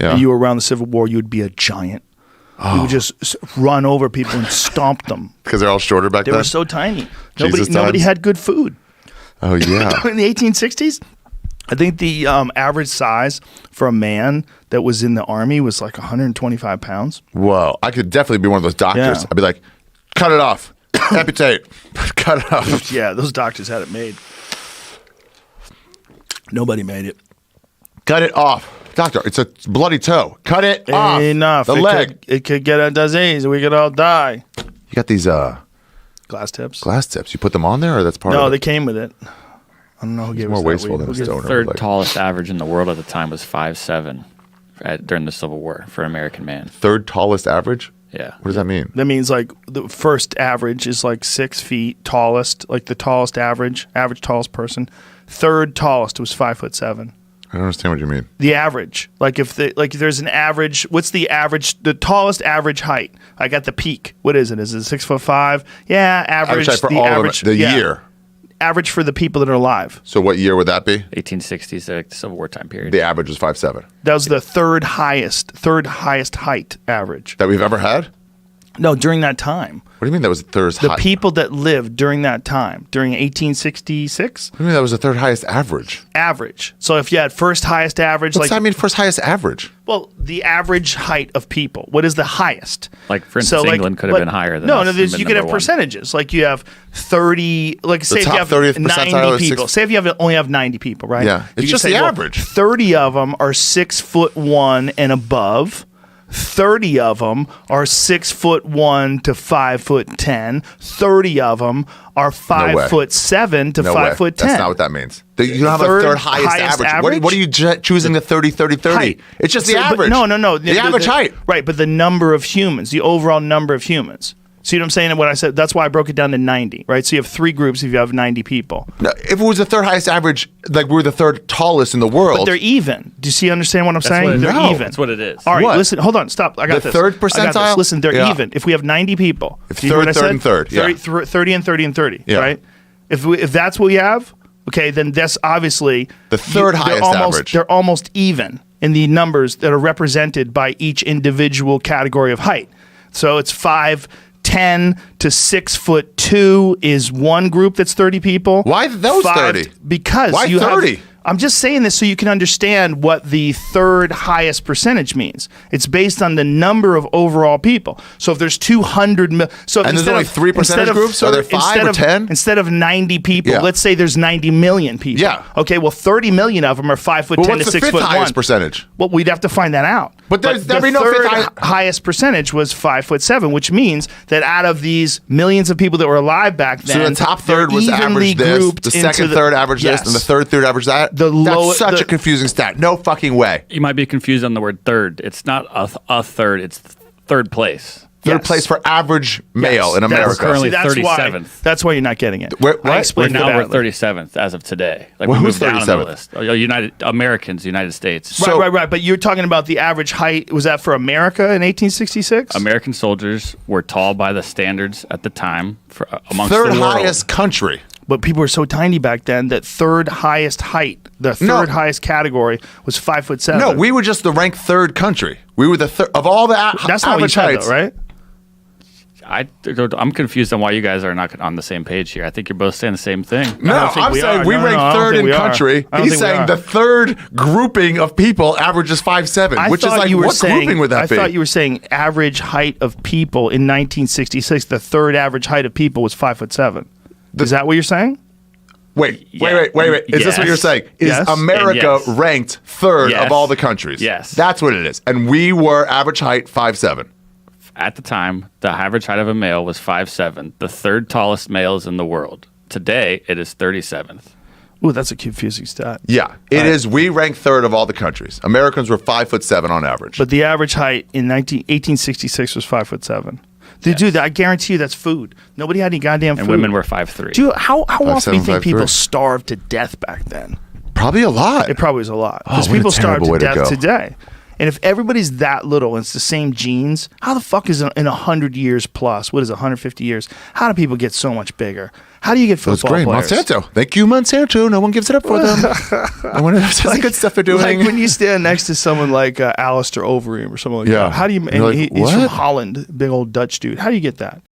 and you were around the Civil War, you would be a giant. You would just run over people and stomp them. Because they're all shorter back then? They were so tiny. Nobody had good food. Oh, yeah. In the 1860s, I think the average size for a man that was in the army was like 125 pounds. Whoa. I could definitely be one of those doctors. Yeah. I'd be like, cut it off. Amputate. Cut it off. Yeah, those doctors had it made. Nobody made it. Cut it off. Doctor, it's a bloody toe. Cut it off. Enough. The leg. It could get a disease. We could all die. You got these glass tips. Glass tips. You put them on there, or that's part of it? No, they came with it. I don't know who gave us more that wasteful weed. than a stoner. The third tallest average in the world at the time was 5'7" during the Civil War for an American man. Third tallest average? Yeah. What does that mean? That means like the first average is like 6 feet tallest, like the tallest average tallest person. Third tallest was 5'7". I don't understand what you mean. The average, like if there's an average, what's the average? The tallest average height. I got the peak. What is it? Is it 6'5"? Yeah, average. Height for the all average, of them, year. Average for the people that are alive. So what year would that be? 1860s, like the Civil War time period. The average was 5'7". That was the third highest height average. That we've ever had? No, during that time. What do you mean that was the third The people that lived during that time, during 1866. What do you mean that was the third highest average? Average. So if you had first highest average, What's that mean, first highest average? Well, the average height of people. What is the highest? Like, for instance, England could have been higher than us. No, you could have percentages. Like you have 30, like say if you have 90 people. Say if you only have 90 people, right? Yeah. It's just the average. 30 of them are 6'1" and above. 30 of them are 6'1" to 5'10". 30 of them are 5'7" to 5'10". That's not what that means. You don't have a third highest average. What are you choosing the 30, 30, 30? Height. It's just the average. No. The average height. Right, but the number of humans, the overall number of humans. See what I'm saying? And what I said, that's why I broke it down to 90, right? So you have 3 groups if you have 90 people. No, if it was the third highest average, like we're the third tallest in the world. But they're even. Do you understand what I'm saying? What they're even. That's what it is. All right, What? listen, hold on, stop. I got The this. third I got this. percentile? Listen, they're Yeah. even. If we have 90 people. If do you hear what I third said? and third, yeah. 30 and 30 and 30, Yeah. right? If that's what we have, okay, then that's obviously The third highest average. They're almost even in the numbers that are represented by each individual category of height. So it's 5'10" to 6'2" is one group that's 30 people. Why those 30? Because Why you 30? I'm just saying this so you can understand what the third highest percentage means. It's based on the number of overall people. So if there's 200 million, so And there's only 3 percentage groups? Are there 5 or 10? Instead of 90 people, Yeah. let's say there's 90 million people. Yeah. Okay, well 30 million of them are 5'10" Well, to what's the 6'1". fifth highest percentage? Well, we'd have to find that out. But there'd be the no fifth third highest percentage was 5'7", which means that out of these millions of people that were alive back then, So the top third they're was evenly average this, grouped the into second third average this, Yes. and the third average that? That's such a confusing stat. No fucking way. You might be confused on the word third. It's not a third. It's third place. Third Yes. place for average male Yes, in America. That's, Currently that's 37th. That's why you're not getting it. What? I explained Now it we're badly. 37th as of today. Like Well, we who's moved down on the 37th? list. United Americans, United States. Right. But you're talking about the average height. Was that for America in 1866? American soldiers were tall by the standards at the time for amongst Third the world. highest country. But people were so tiny back then that third highest height, the third highest categgory was 5'7". No, we were just the ranked third country. We were the third of all the That's not what you average said, heights. though, right? I'm confused on why you guys are not on the same page here. I think you're both saying the same thing. No, I'm saying we ranked third in country. He's saying the third grouping of people averages 5'7", which is like, what grouping would that be? I thought you were saying average height of people in 1966. The third average height of people was 5'7". Is that what you're saying? Wait. Is this what you're saying? Is Yes. America Yes. ranked third Yes. of all the countries? Yes. That's what it is. And we were average height 5'7". At the time, the average height of a male was 5'7", the third tallest males in the world. Today, it is 37th. Ooh, that's a confusing stat. Yeah, it is. We rank third of all the countries. Americans were 5'7" on average. But the average height in 1866 was 5'7". Dude, I guarantee you that's food. Nobody had any goddamn food. And women were 5'3". Dude, how often do you think 5'7", people 5'3"? starved to death back then? Probably a lot. It probably was a lot. Oh, Because what a people starve terrible to way to death go. today. And if everybody's that little and it's the same genes, how the fuck is in 100 years plus? What is it, 150 years? How do people get so much bigger? How do you get football players? Monsanto. Thank you, Monsanto. No one gives it up for them. No one does the good stuff they're doing. Like when you stand next to someone like Alistair Overeem or someone like that. How do you? And he's from Holland, big old Dutch dude. How do you get that?